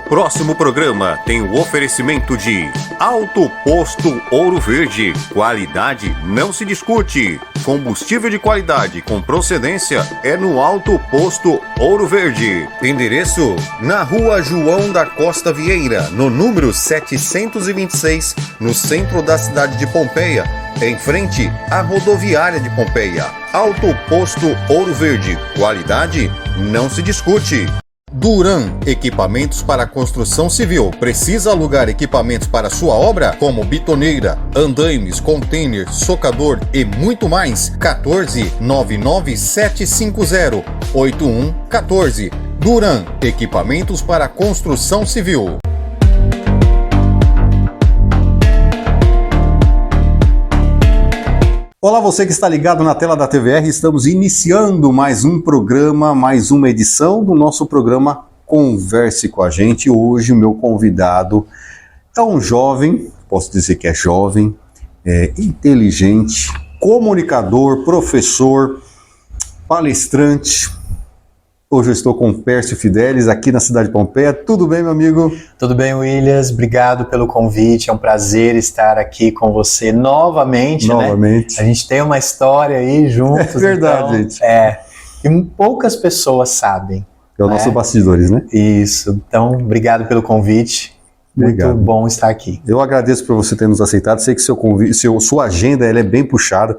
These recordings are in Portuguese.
próximo programa tem o oferecimento de Alto Posto Ouro Verde. Qualidade não se discute. Combustível de qualidade com procedência é no Alto Posto Ouro Verde. Endereço: na Rua João da Costa Vieira, no número 726, no centro da cidade de Pompeia, em frente à rodoviária de Pompeia. Alto Posto Ouro Verde. Qualidade não se discute. Duran, equipamentos para construção civil. Precisa alugar equipamentos para sua obra? Como bitoneira, andaimes, container, socador e muito mais? 14 99750 8114. Duran, equipamentos para construção civil. Olá, você que está ligado na tela da TVR, estamos iniciando mais um programa, mais uma edição do nosso programa Converse com a Gente. Hoje o meu convidado é um jovem, posso dizer que é jovem, inteligente, comunicador, professor, palestrante. Hoje eu estou com o Pércio Fidelis aqui na cidade de Pompeia. Tudo bem, meu amigo? Tudo bem, Williams. Obrigado pelo convite. É um prazer estar aqui com você novamente, né? A gente tem uma história aí juntos. É verdade, então, gente. E poucas pessoas sabem. É o nosso bastidores, né? Isso. Então, obrigado pelo convite. Obrigado. Muito bom estar aqui. Eu agradeço por você ter nos aceitado. Sei que sua agenda ela é bem puxada.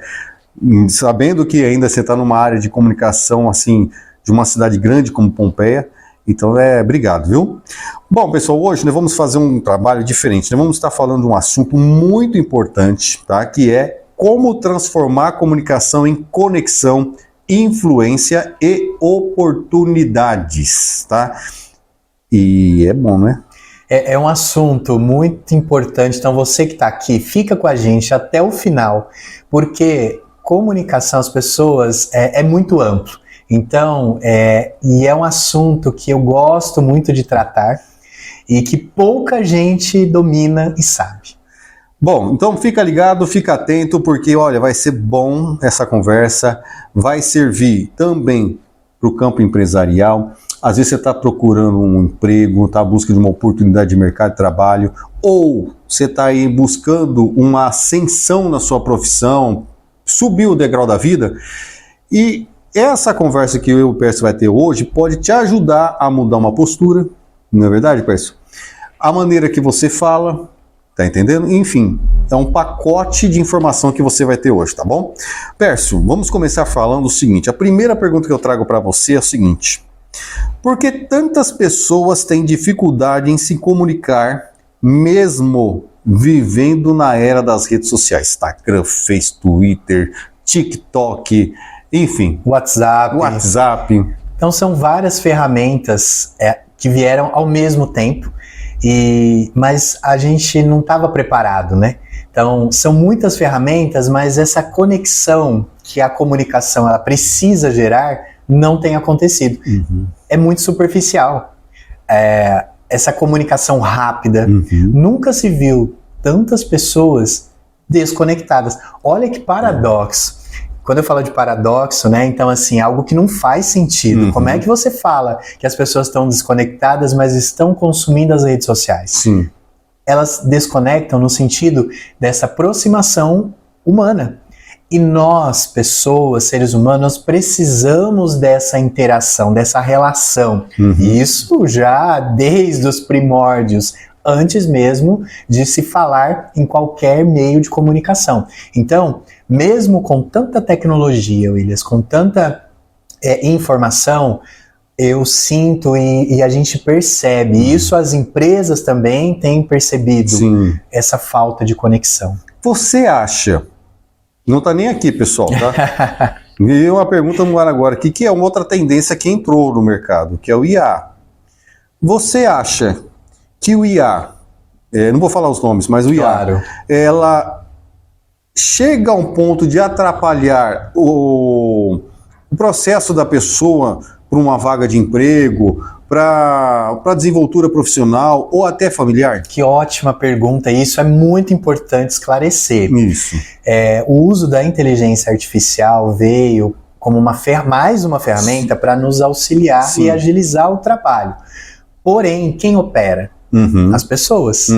Sabendo que ainda você está numa área de comunicação assim, de uma cidade grande como Pompeia, então obrigado, viu? Bom, pessoal, hoje nós vamos fazer um trabalho diferente, nós vamos estar falando de um assunto muito importante, tá? Que é como transformar a comunicação em conexão, influência e oportunidades, tá? E é bom, né? É um assunto muito importante, então você que está aqui, fica com a gente até o final, porque comunicação às pessoas é muito amplo. Então, e é um assunto que eu gosto muito de tratar e que pouca gente domina e sabe. Bom, então fica ligado, fica atento, porque olha, vai ser bom essa conversa, vai servir também para o campo empresarial. Às vezes você está procurando um emprego, está à busca de uma oportunidade de mercado de trabalho, ou você está aí buscando uma ascensão na sua profissão, subir o degrau da vida, e essa conversa que eu e o Pércio vai ter hoje pode te ajudar a mudar uma postura, não é verdade, Pércio? A maneira que você fala, tá entendendo? Enfim, é um pacote de informação que você vai ter hoje, tá bom? Pércio, vamos começar falando o seguinte, a primeira pergunta que eu trago para você é a seguinte: por que tantas pessoas têm dificuldade em se comunicar, mesmo vivendo na era das redes sociais? Instagram, Face, Twitter, TikTok, enfim, WhatsApp. Então são várias ferramentas que vieram ao mesmo tempo, mas a gente não estava preparado, né? Então são muitas ferramentas, mas essa conexão que a comunicação ela precisa gerar não tem acontecido. Uhum. É muito superficial. Essa comunicação rápida. Uhum. Nunca se viu tantas pessoas desconectadas. Olha que paradoxo. Quando eu falo de paradoxo, né, então assim, algo que não faz sentido. Uhum. Como é que você fala que as pessoas estão desconectadas, mas estão consumindo as redes sociais? Sim. Elas desconectam no sentido dessa aproximação humana. E nós, pessoas, seres humanos, precisamos dessa interação, dessa relação. Uhum. Isso já desde os primórdios, antes mesmo de se falar em qualquer meio de comunicação. Então, mesmo com tanta tecnologia, Williams, com tanta informação, eu sinto e a gente percebe, e isso as empresas também têm percebido, Sim. Essa falta de conexão. Você acha, não está nem aqui, pessoal, tá? E uma pergunta no ar agora, que é uma outra tendência que entrou no mercado, que é o IA. Você acha que o IA, não vou falar os nomes, mas o IA, Claro. Ela chega a um ponto de atrapalhar o processo da pessoa para uma vaga de emprego, para desenvoltura profissional ou até familiar? Que ótima pergunta, e isso é muito importante esclarecer. Isso. O uso da inteligência artificial veio como mais uma ferramenta para nos auxiliar Sim. e agilizar o trabalho. Porém, quem opera? As pessoas.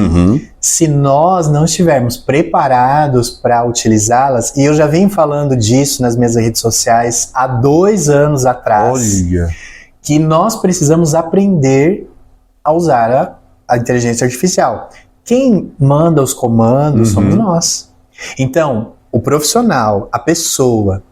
Se nós não estivermos preparados para utilizá-las, e eu já venho falando disso nas minhas redes sociais há 2 anos atrás, Olha. que nós precisamos aprender a usar a inteligência artificial. Quem manda os comandos somos nós. Então, o profissional, a pessoa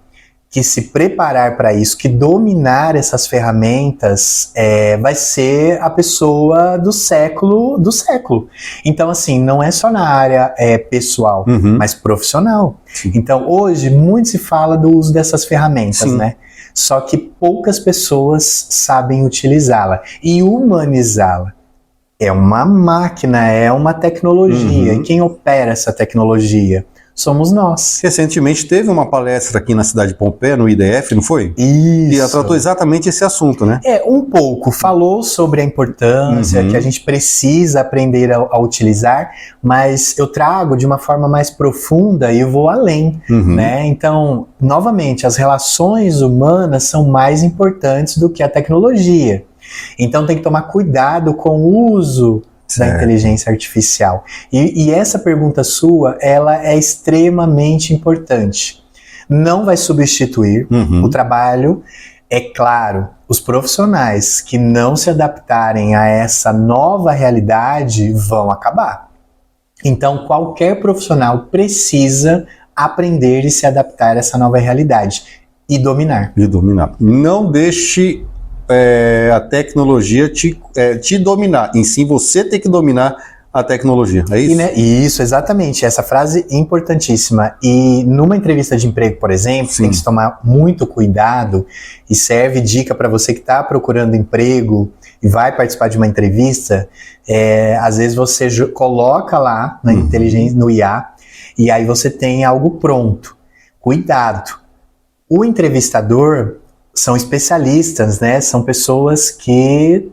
que se preparar para isso, que dominar essas ferramentas, vai ser a pessoa do século. Então, assim, não é só na área pessoal, mas profissional. Sim. Então, hoje, muito se fala do uso dessas ferramentas, né? Só que poucas pessoas sabem utilizá-la e humanizá-la. É uma máquina, é uma tecnologia. E quem opera essa tecnologia? Somos nós. Recentemente teve uma palestra aqui na cidade de Pompeia, no IDF, não foi? Isso. E ela tratou exatamente esse assunto, né? Um pouco. Falou sobre a importância, que a gente precisa aprender a utilizar, mas eu trago de uma forma mais profunda e eu vou além, né? Então, novamente, as relações humanas são mais importantes do que a tecnologia. Então tem que tomar cuidado com o uso da inteligência artificial. E essa pergunta sua, ela é extremamente importante. Não vai substituir o trabalho. É claro, os profissionais que não se adaptarem a essa nova realidade vão acabar. Então, qualquer profissional precisa aprender e se adaptar a essa nova realidade e dominar. Não deixe a tecnologia te dominar, em si você tem que dominar a tecnologia, é isso? Isso, exatamente, essa frase é importantíssima. E numa entrevista de emprego, por exemplo, tem que se tomar muito cuidado, e serve dica para você que está procurando emprego e vai participar de uma entrevista. Às vezes você coloca lá na inteligência, no IA, e aí você tem algo pronto. Cuidado, o entrevistador são especialistas, né? São pessoas que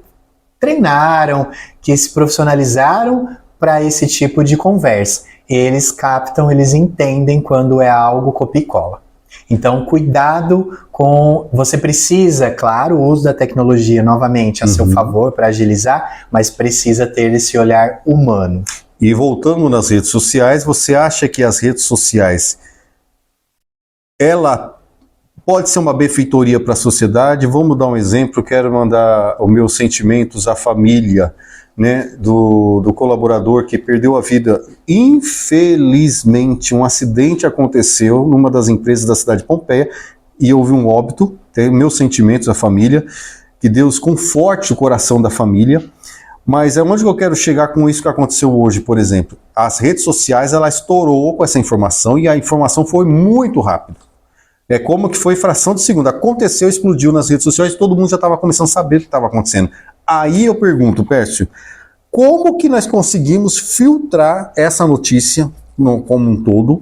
treinaram, que se profissionalizaram para esse tipo de conversa. Eles captam, eles entendem quando é algo copia e cola. Então, cuidado com... Você precisa, claro, o uso da tecnologia, novamente, a seu favor para agilizar, mas precisa ter esse olhar humano. E voltando nas redes sociais, você acha que as redes sociais, ela pode ser uma benfeitoria para a sociedade? Vamos dar um exemplo, quero mandar os meus sentimentos à família, né, do colaborador que perdeu a vida. Infelizmente, um acidente aconteceu numa das empresas da cidade de Pompeia e houve um óbito. Tenho meus sentimentos à família, que Deus conforte o coração da família. Mas é onde eu quero chegar com isso que aconteceu hoje, por exemplo. As redes sociais, ela estourou com essa informação e a informação foi muito rápida. É como que foi fração de segundo. Aconteceu, explodiu nas redes sociais, todo mundo já estava começando a saber o que estava acontecendo. Aí eu pergunto, Pércio, como que nós conseguimos filtrar essa notícia como um todo,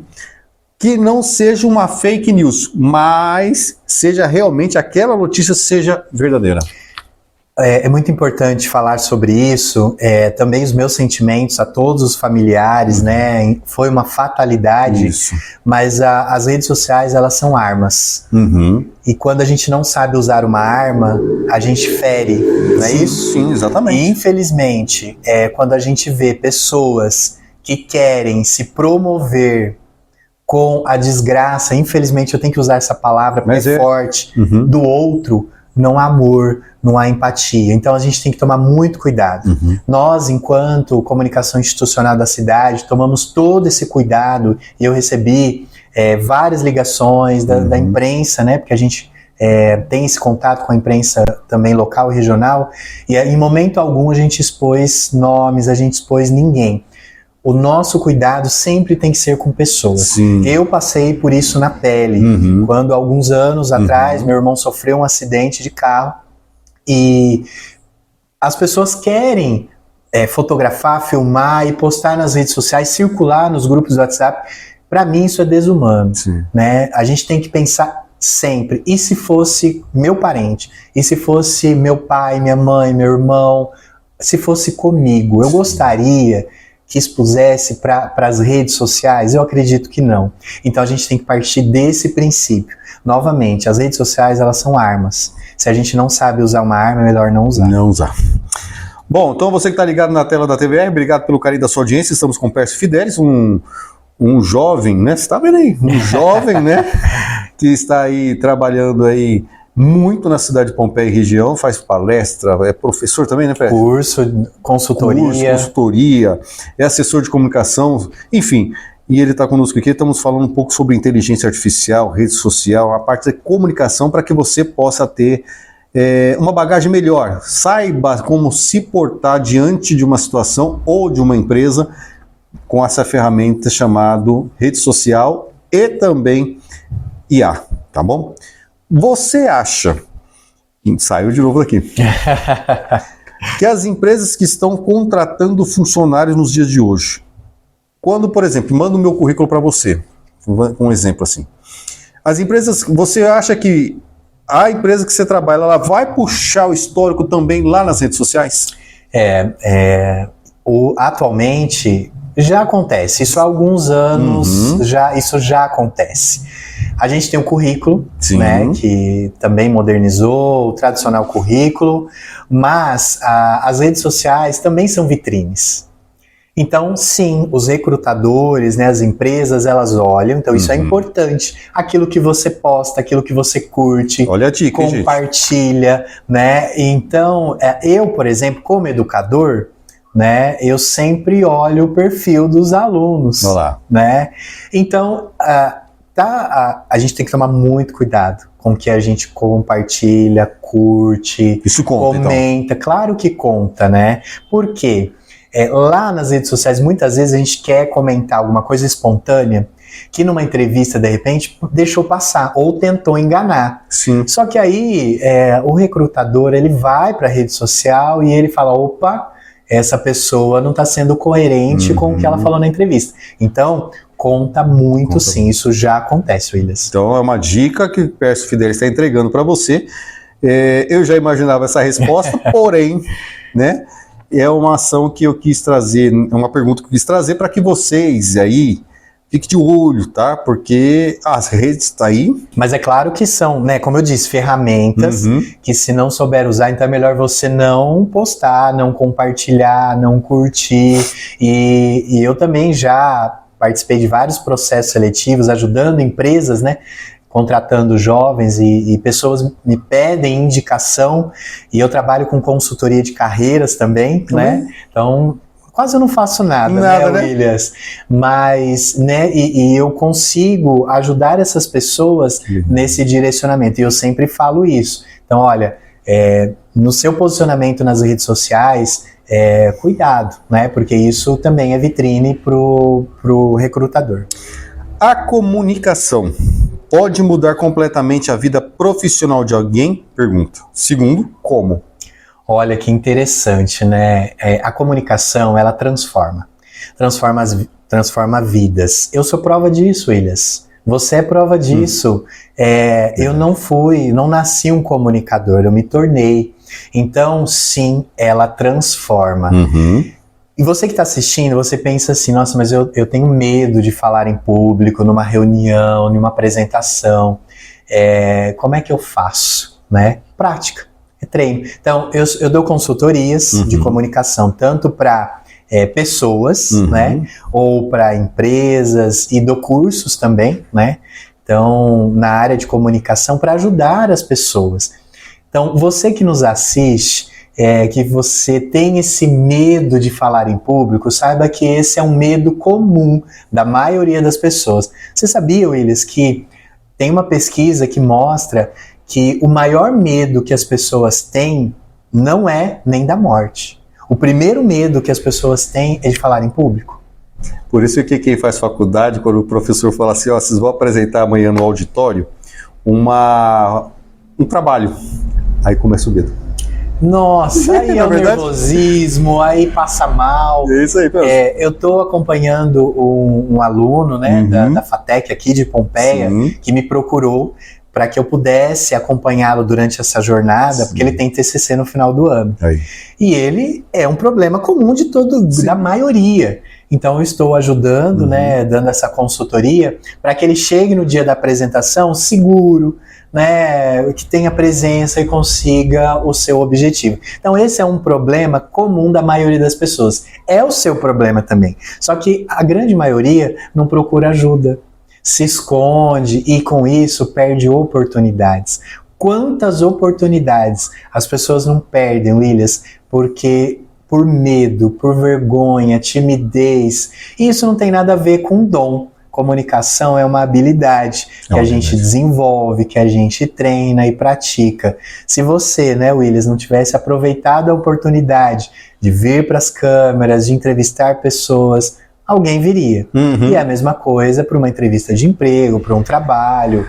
que não seja uma fake news, mas seja realmente aquela notícia seja verdadeira? É muito importante falar sobre isso. Também os meus sentimentos a todos os familiares, né? Foi uma fatalidade, mas as redes sociais, elas são armas. E quando a gente não sabe usar uma arma, a gente fere, não é isso? Sim, exatamente. E, infelizmente, quando a gente vê pessoas que querem se promover com a desgraça, infelizmente eu tenho que usar essa palavra porque é forte, do outro, não há amor, não há empatia. Então a gente tem que tomar muito cuidado. Nós, enquanto comunicação institucional da cidade, tomamos todo esse cuidado, e eu recebi várias ligações da imprensa, né? Porque a gente tem esse contato com a imprensa também local e regional, e em momento algum a gente expôs nomes, a gente expôs ninguém. O nosso cuidado sempre tem que ser com pessoas. Eu passei por isso na pele. Quando, alguns anos atrás, meu irmão sofreu um acidente de carro e as pessoas querem fotografar, filmar e postar nas redes sociais, circular nos grupos do WhatsApp. Para mim, isso é desumano. Né? A gente tem que pensar sempre. E se fosse meu parente? E se fosse meu pai, minha mãe, meu irmão? Se fosse comigo? Eu gostaria que expusesse para as redes sociais? Eu acredito que não. Então a gente tem que partir desse princípio. Novamente, as redes sociais, elas são armas. Se a gente não sabe usar uma arma, é melhor não usar. Bom, então você que está ligado na tela da TVR, obrigado pelo carinho da sua audiência. Estamos com o Pércio Fidelis, um jovem, né? Você está vendo aí? Um jovem, né? Que está aí trabalhando aí muito na cidade de Pompeia e região, faz palestra, é professor também, né, Pércio? Curso, consultoria, é assessor de comunicação, enfim. E ele está conosco aqui, estamos falando um pouco sobre inteligência artificial, rede social, a parte da comunicação para que você possa ter uma bagagem melhor. Saiba como se portar diante de uma situação ou de uma empresa com essa ferramenta chamada rede social e também IA, tá bom? Você acha, saiu de novo daqui, que as empresas que estão contratando funcionários nos dias de hoje, quando, por exemplo, mando o meu currículo para você, um exemplo assim, as empresas, você acha que a empresa que você trabalha, ela vai puxar o histórico também lá nas redes sociais? Atualmente já acontece, isso há alguns anos, isso já acontece. A gente tem um currículo, né, que também modernizou o tradicional currículo, mas as redes sociais também são vitrines. Então, sim, os recrutadores, né, as empresas, elas olham, então isso é importante. Aquilo que você posta, aquilo que você curte, olha a dica, compartilha, né? Então, eu, por exemplo, como educador, né, eu sempre olho o perfil dos alunos. Olá. Né? Então, a gente tem que tomar muito cuidado com o que a gente compartilha, curte, isso conta, comenta. Então. Claro que conta, né? Por quê? Lá nas redes sociais, muitas vezes a gente quer comentar alguma coisa espontânea que numa entrevista, de repente, deixou passar ou tentou enganar. Sim. Só que aí, o recrutador, ele vai para a rede social e ele fala, opa, essa pessoa não está sendo coerente com o que ela falou na entrevista. Então, conta muito sim, isso já acontece, Willis. Então é uma dica que o Pércio Fidelis está entregando para você. Eu já imaginava essa resposta, porém, né, é uma ação que eu quis trazer, é uma pergunta que eu quis trazer para que vocês aí fiquem de olho, tá? Porque as redes estão aí. Mas é claro que são, né, como eu disse, ferramentas que se não souber usar, então é melhor você não postar, não compartilhar, não curtir. E eu também já participei de vários processos seletivos, ajudando empresas, né, contratando jovens e pessoas me pedem indicação, e eu trabalho com consultoria de carreiras também, né? Então, quase eu não faço nada, né, Williams? Mas, né, e eu consigo ajudar essas pessoas nesse direcionamento, e eu sempre falo isso. Então, olha, no seu posicionamento nas redes sociais, cuidado, né? Porque isso também é vitrine pro recrutador. A comunicação pode mudar completamente a vida profissional de alguém? Pergunta. Segundo, como? Olha que interessante, né? A comunicação, ela transforma vidas. Eu sou prova disso, Williams. Você é prova disso. Eu não nasci um comunicador, eu me tornei. Então, sim, ela transforma. E você que está assistindo, você pensa assim, nossa, mas eu tenho medo de falar em público, numa reunião, numa apresentação. Como é que eu faço? Né? Prática, treino. Então, eu dou consultorias de comunicação, tanto para pessoas, né? Ou para empresas, e dou cursos também, né? Então, na área de comunicação, para ajudar as pessoas. Então, você que nos assiste, que você tem esse medo de falar em público, saiba que esse é um medo comum da maioria das pessoas. Você sabia, Willis, que tem uma pesquisa que mostra que o maior medo que as pessoas têm não é nem da morte. O primeiro medo que as pessoas têm é de falar em público. Por isso que quem faz faculdade, quando o professor fala assim, vocês vão apresentar amanhã no auditório um trabalho, aí começa o medo. Nossa, aí é o nervosismo, aí passa mal. É isso aí, eu estou acompanhando um aluno, né, da FATEC aqui de Pompeia, que me procurou para que eu pudesse acompanhá-lo durante essa jornada, porque ele tem TCC no final do ano. E ele é um problema comum da maioria. Então eu estou ajudando, né, dando essa consultoria para que ele chegue no dia da apresentação seguro, né, que tenha presença e consiga o seu objetivo. Então esse é um problema comum da maioria das pessoas. É o seu problema também. Só que a grande maioria não procura ajuda, se esconde e com isso perde oportunidades. Quantas oportunidades as pessoas não perdem, Williams, porque por medo, por vergonha, timidez. E isso não tem nada a ver com dom. Comunicação é uma habilidade que a gente desenvolve, que a gente treina e pratica. Se você, né, Williams, não tivesse aproveitado a oportunidade de vir para as câmeras, de entrevistar pessoas, alguém viria. E é a mesma coisa para uma entrevista de emprego, para um trabalho,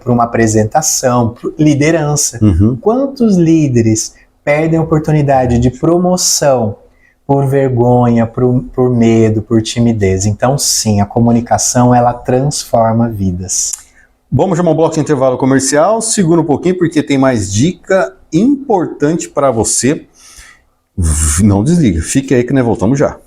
para uma apresentação, liderança. Quantos líderes perdem a oportunidade de promoção por vergonha, por medo, por timidez? Então, sim, a comunicação, ela transforma vidas. Vamos chamar um bloco de intervalo comercial, segura um pouquinho porque tem mais dica importante para você. Não desliga, fique aí que nós voltamos já.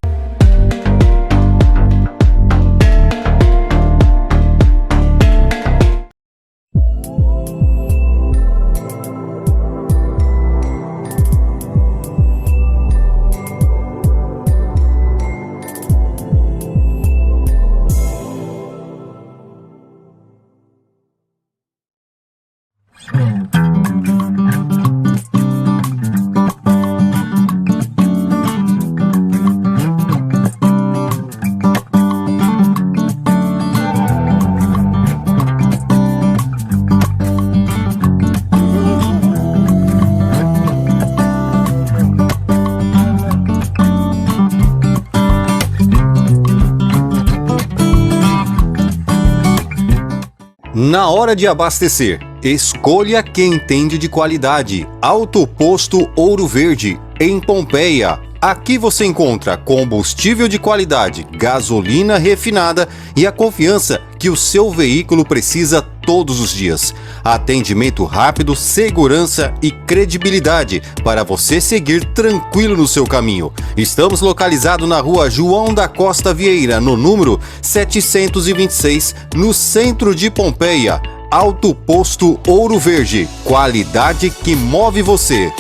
Na hora de abastecer, escolha quem entende de qualidade. Alto Posto Ouro Verde, em Pompeia. Aqui você encontra combustível de qualidade, gasolina refinada e a confiança que o seu veículo precisa todos os dias. Atendimento rápido, segurança e credibilidade para você seguir tranquilo no seu caminho. Estamos localizados na rua João da Costa Vieira, no número 726, no centro de Pompeia. Alto Posto Ouro Verde, qualidade que move você.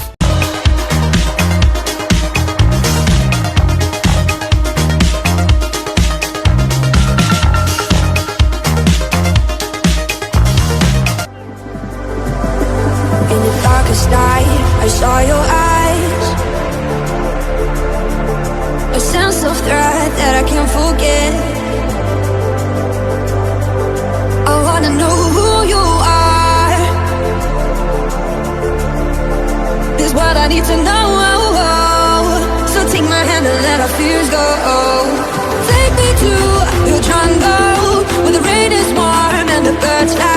I saw your eyes, a sense of threat that I can't forget. I wanna know who you are. This is what I need to know. So take my hand and let our fears go. Take me to your jungle where the rain is warm and the birds fly.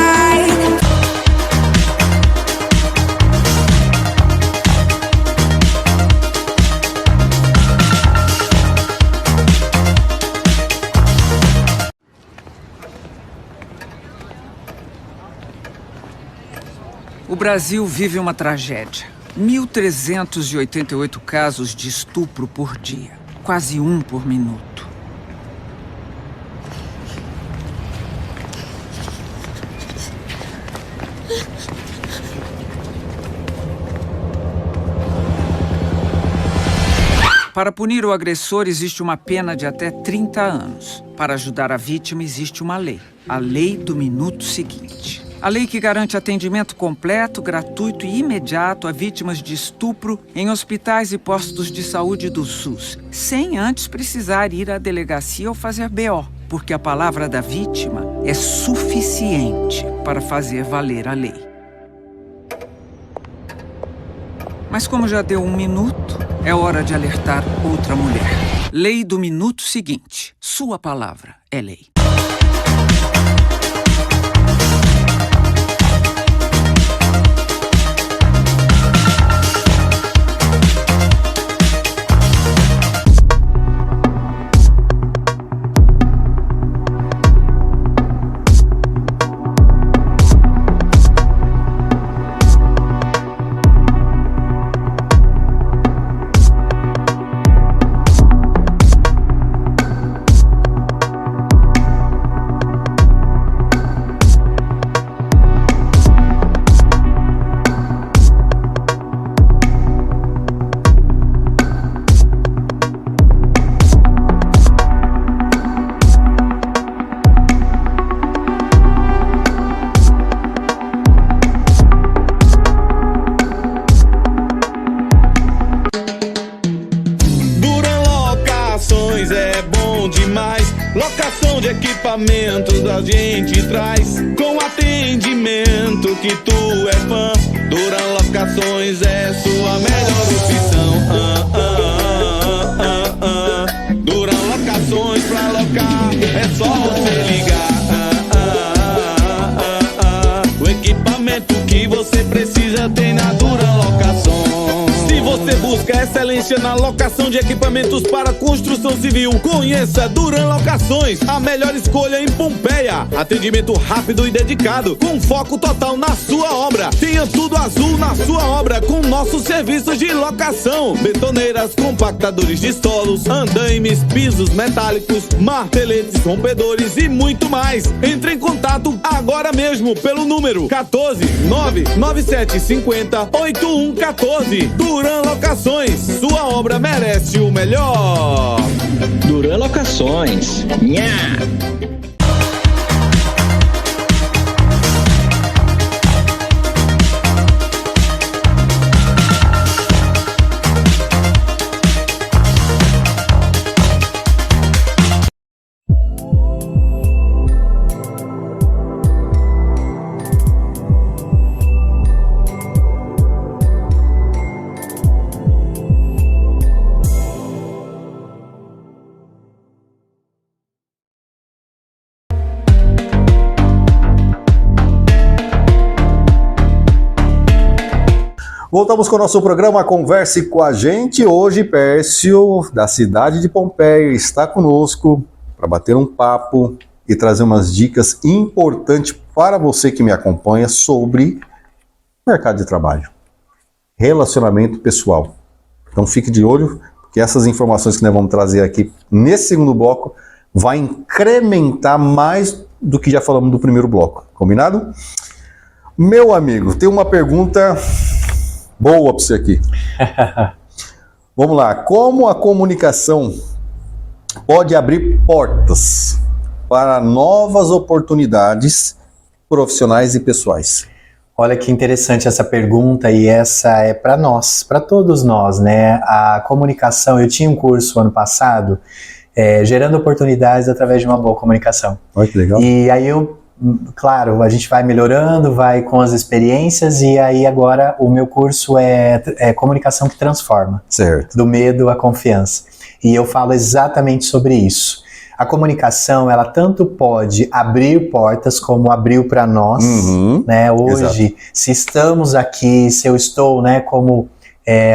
O Brasil vive uma tragédia. 1.388 casos de estupro por dia. Quase um por minuto. Para punir o agressor, existe uma pena de até 30 anos. Para ajudar a vítima, existe uma lei. A Lei do Minuto Seguinte. A lei que garante atendimento completo, gratuito e imediato a vítimas de estupro em hospitais e postos de saúde do SUS, sem antes precisar ir à delegacia ou fazer BO, porque a palavra da vítima é suficiente para fazer valer a lei. Mas como já deu 1 minuto, é hora de alertar outra mulher. Lei do Minuto Seguinte. Sua palavra é lei. Locação de equipamentos a gente traz, com atendimento que tu é fã. Duran Locações é sua melhor opção. Duran Locações pra locar, é só você ligar. O equipamento que você precisa tem na Duran Locações. Se você busca excelência na locação de equipamentos para construção civil, conheça Duran Locações, a melhor escolha em Pompeia. Atendimento rápido e dedicado, com foco total na sua obra. Tenha tudo azul na sua obra com nossos serviços de locação: betoneiras, compactadores de solos, andaimes, pisos metálicos, marteletes, rompedores e muito mais. Entre em contato agora mesmo pelo número 14 997 50 8114. Duran Locações, sua obra merece o melhor. Duran Locações. Nha! Voltamos com o nosso programa Converse com a Gente. Hoje, Pércio, da cidade de Pompeia, está conosco para bater um papo e trazer umas dicas importantes para você que me acompanha sobre mercado de trabalho, relacionamento pessoal. Então fique de olho, porque essas informações que nós vamos trazer aqui nesse segundo bloco vai incrementar mais do que já falamos do primeiro bloco. Combinado? Meu amigo, tem uma pergunta boa para você aqui. Vamos lá. Como a comunicação pode abrir portas para novas oportunidades profissionais e pessoais? Olha que interessante essa pergunta, e essa é para nós, para todos nós, né? A comunicação, eu tinha um curso ano passado, gerando oportunidades através de uma boa comunicação. Olha que legal. E aí claro, a gente vai melhorando, vai com as experiências, e aí agora o meu curso é Comunicação que Transforma. Certo. Do medo à confiança. E eu falo exatamente sobre isso. A comunicação, ela tanto pode abrir portas como abriu para nós, né? Hoje, exato. Se estamos aqui, se eu estou, né,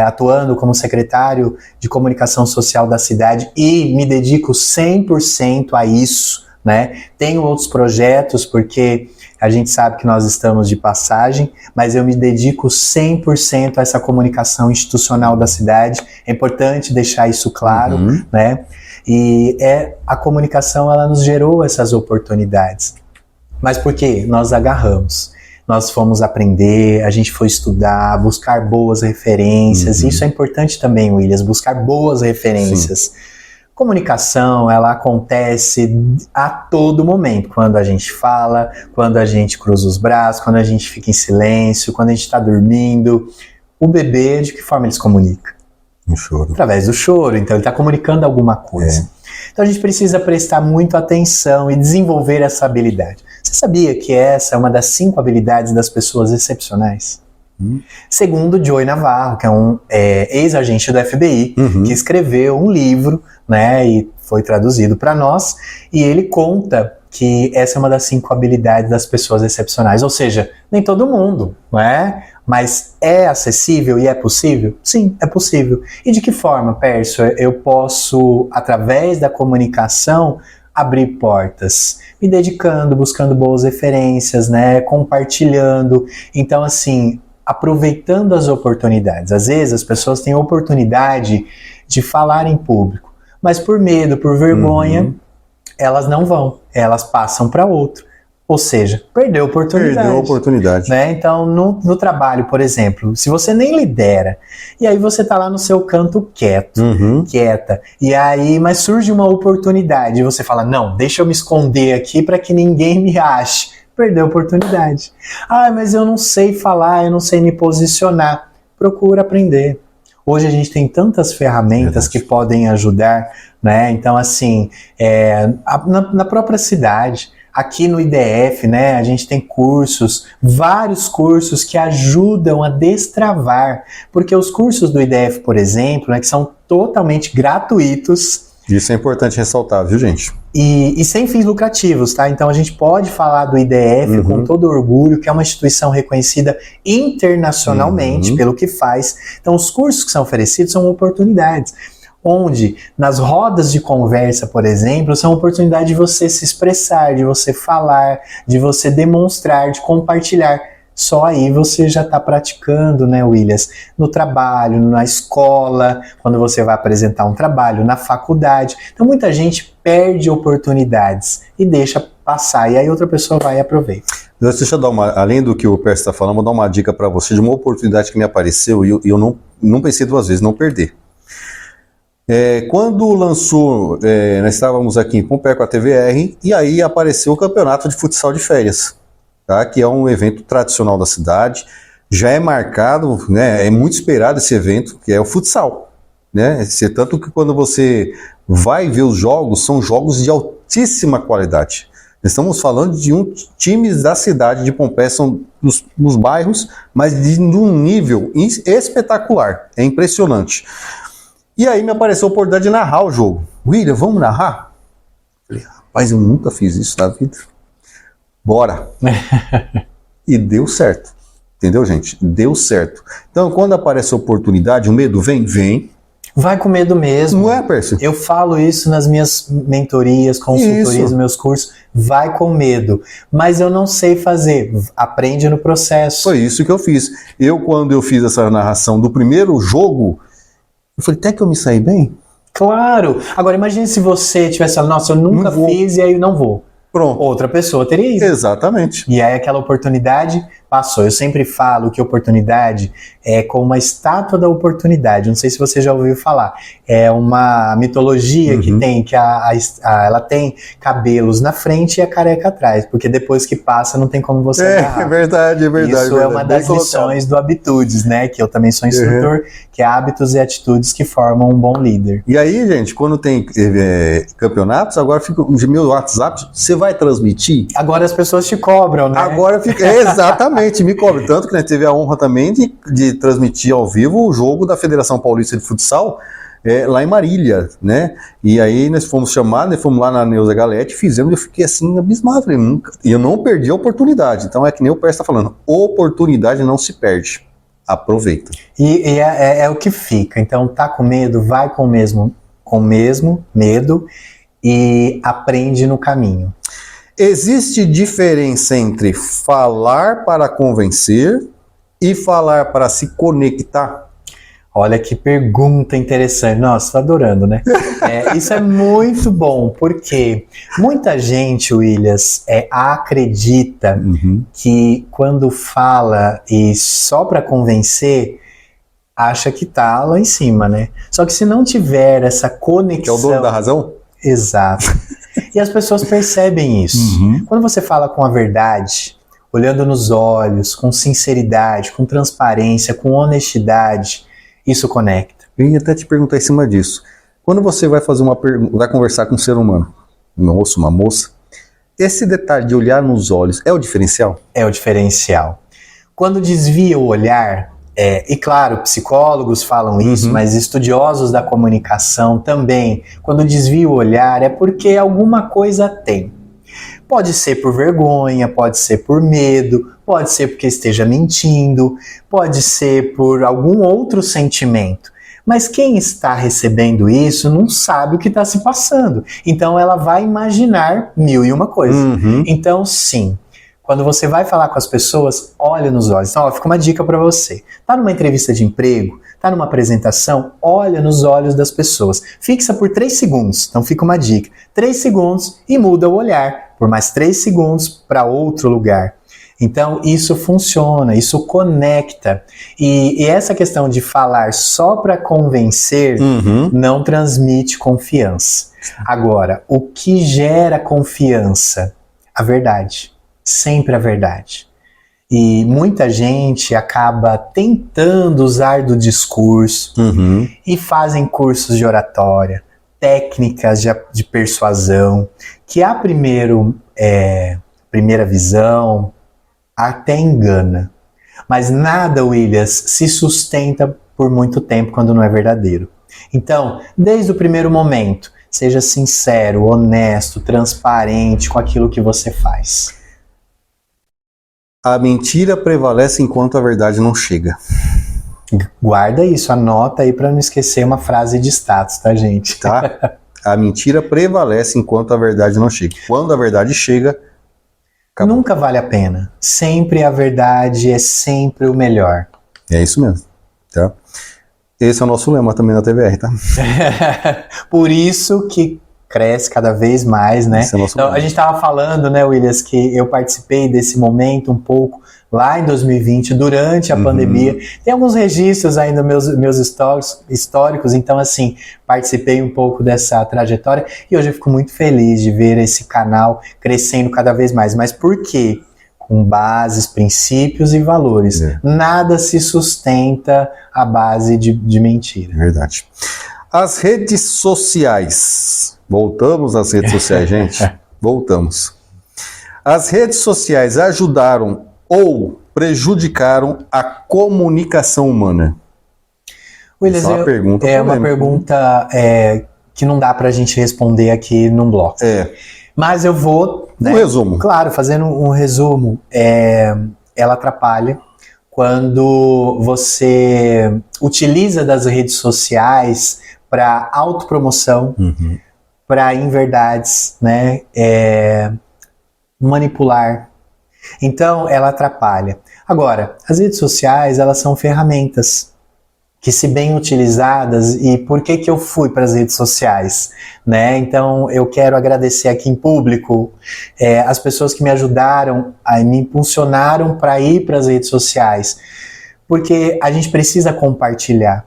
atuando como secretário de comunicação social da cidade e me dedico 100% a isso, né? Tenho outros projetos, porque a gente sabe que nós estamos de passagem, mas eu me dedico 100% a essa comunicação institucional da cidade. É importante deixar isso claro, né? E a comunicação, ela nos gerou essas oportunidades. Mas por quê? Nós agarramos. Nós fomos aprender, a gente foi estudar, buscar boas referências. Isso é importante também, Williams, buscar boas referências. Sim. Comunicação, ela acontece a todo momento, quando a gente fala, quando a gente cruza os braços, quando a gente fica em silêncio, quando a gente está dormindo. O bebê, de que forma ele se comunica? No choro. Através do choro, então ele está comunicando alguma coisa. Então a gente precisa prestar muito atenção e desenvolver essa habilidade. Você sabia que essa é uma das 5 habilidades das pessoas excepcionais? Segundo Joey Navarro, que é um ex-agente do FBI, que escreveu um livro, né, e foi traduzido para nós, e ele conta que essa é uma das 5 habilidades das pessoas excepcionais. Ou seja, nem todo mundo, não é? Mas é acessível e é possível? Sim, é possível. E de que forma, Pércio, eu posso, através da comunicação, abrir portas? Me dedicando, buscando boas referências, né, compartilhando. Então, assim, aproveitando as oportunidades. Às vezes as pessoas têm a oportunidade de falar em público, mas por medo, por vergonha, elas não vão, elas passam para outro. Ou seja, perdeu a oportunidade. Perdeu a oportunidade. Né? Então, no trabalho, por exemplo, se você nem lidera, e aí você tá lá no seu canto quieto, quieta, e aí, mas surge uma oportunidade, e você fala, não, deixa eu me esconder aqui para que ninguém me ache. Perdeu a oportunidade. Ah, mas eu não sei falar, eu não sei me posicionar. Procura aprender. Hoje a gente tem tantas ferramentas que podem ajudar, né? Então, assim, na própria cidade, aqui no IDF, né, a gente tem cursos, vários cursos que ajudam a destravar, porque os cursos do IDF, por exemplo, né, que são totalmente gratuitos. Isso é importante ressaltar, viu, gente? E sem fins lucrativos, tá? Então a gente pode falar do IDF com todo orgulho, que é uma instituição reconhecida internacionalmente pelo que faz. Então os cursos que são oferecidos são oportunidades, onde nas rodas de conversa, por exemplo, são oportunidades de você se expressar, de você falar, de você demonstrar, de compartilhar. Só aí você já está praticando, né, Williams? No trabalho, na escola, quando você vai apresentar um trabalho, na faculdade. Então muita gente perde oportunidades e deixa passar, e aí outra pessoa vai e aproveita. Deixa eu dar além do que o Pércio está falando, vou dar uma dica para você de uma oportunidade que me apareceu e eu não pensei duas vezes, não perder. Quando lançou, nós estávamos aqui em Pompeia com a TVR, e aí apareceu o campeonato de futsal de férias. Tá, que é um evento tradicional da cidade, já é marcado, né, é muito esperado esse evento, que é o futsal, né, tanto que quando você vai ver os jogos, são jogos de altíssima qualidade. Estamos falando de times da cidade de Pompeia, são nos bairros, mas de um nível espetacular, é impressionante. E aí me apareceu a oportunidade de narrar o jogo. William, vamos narrar? Falei, rapaz, eu nunca fiz isso na vida. Bora! E deu certo. Entendeu, gente? Deu certo. Então, quando aparece a oportunidade, o medo vem. Vai com medo mesmo. Não é, Pércio? Eu falo isso nas minhas mentorias, consultorias, nos meus cursos. Vai com medo. Mas eu não sei fazer. Aprende no processo. Foi isso que eu fiz. Quando eu fiz essa narração do primeiro jogo, eu falei, até que eu me saí bem? Claro! Agora, imagine se você tivesse falado, nossa, eu nunca fiz e aí eu não vou. Pronto. Outra pessoa teria ido. Exatamente. E aí aquela oportunidade passou. Eu sempre falo que oportunidade é como uma estátua da oportunidade. Não sei se você já ouviu falar. É uma mitologia que tem, que ela tem cabelos na frente e a careca atrás, porque depois que passa não tem como você agarrar. É verdade. Isso é uma das lições do Habitudes, né? Que eu também sou instrutor, que é hábitos e atitudes que formam um bom líder. E aí, gente, quando tem campeonatos, agora fica o meu WhatsApp, você vai transmitir? Agora as pessoas te cobram, né? Agora fica, exatamente, me cobram. Tanto que nós teve a honra também de transmitir ao vivo o jogo da Federação Paulista de Futsal, lá em Marília, né? E aí nós fomos chamados, fomos lá na Neuza Galete, fizemos, eu fiquei assim, abismado. E eu não perdi a oportunidade. Então é que nem o Pércio está falando, oportunidade não se perde. Aproveita. E é o que fica. Então tá com medo, vai com o mesmo medo e aprende no caminho. Existe diferença entre falar para convencer e falar para se conectar? Olha que pergunta interessante. Nossa, tô adorando, né? Isso é muito bom, porque muita gente, Williams, acredita que quando fala e só para convencer, acha que tá lá em cima, né? Só que se não tiver essa conexão... Que é o dono da razão? Exato. E as pessoas percebem isso. Quando você fala com a verdade, olhando nos olhos, com sinceridade, com transparência, com honestidade, isso conecta. Eu ia até te perguntar em cima disso. Quando você vai fazer vai conversar com um ser humano, um moço, uma moça, esse detalhe de olhar nos olhos é o diferencial? É o diferencial. Quando desvia o olhar, e claro, psicólogos falam isso, mas estudiosos da comunicação também, quando desvia o olhar é porque alguma coisa tem. Pode ser por vergonha, pode ser por medo, pode ser porque esteja mentindo, pode ser por algum outro sentimento. Mas quem está recebendo isso não sabe o que está se passando. Então ela vai imaginar 1001 coisas. Então sim, quando você vai falar com as pessoas, olha nos olhos. Então fica uma dica para você. Tá numa entrevista de emprego, tá numa apresentação, olha nos olhos das pessoas. Fixa por 3 segundos. Então fica uma dica. 3 segundos e muda o olhar. Por mais 3 segundos para outro lugar. Então isso funciona, isso conecta. E essa questão de falar só para convencer não transmite confiança. Agora, o que gera confiança? A verdade. Sempre a verdade. E muita gente acaba tentando usar do discurso e fazem cursos de oratória, técnicas de persuasão, que a primeira visão até engana. Mas nada, Williams, se sustenta por muito tempo quando não é verdadeiro. Então, desde o primeiro momento, seja sincero, honesto, transparente com aquilo que você faz. A mentira prevalece enquanto a verdade não chega. Guarda isso, anota aí para não esquecer uma frase de status, tá, gente? Tá? A mentira prevalece enquanto a verdade não chega. Quando a verdade chega, acabou. Nunca vale a pena. Sempre a verdade é sempre o melhor. É isso mesmo. Tá? Esse é o nosso lema também na TVR, tá? Por isso que cresce cada vez mais, né? Esse é o nosso Então, lema. a gente estava falando, né, Williams, que eu participei desse momento um pouco lá em 2020, durante a pandemia. Tem alguns registros ainda meus históricos, então, assim, participei um pouco dessa trajetória e hoje eu fico muito feliz de ver esse canal crescendo cada vez mais. Mas por quê? Com bases, princípios e valores. Nada se sustenta à base de mentira. Verdade. As redes sociais. Voltamos às redes sociais, gente? Voltamos. As redes sociais ajudaram ou prejudicaram a comunicação humana? Williams, Essa é uma pergunta uma polêmica. pergunta que não dá pra gente responder aqui num bloco. Mas eu vou... Um resumo. Claro, fazendo um resumo, ela atrapalha quando você utiliza das redes sociais para autopromoção, para inverdades, né? Manipular. Então, ela atrapalha. Agora, as redes sociais, elas são ferramentas que, se bem utilizadas, e por que eu fui para as redes sociais, né? Então, eu quero agradecer aqui em público as pessoas que me ajudaram, me impulsionaram para ir para as redes sociais, porque a gente precisa compartilhar.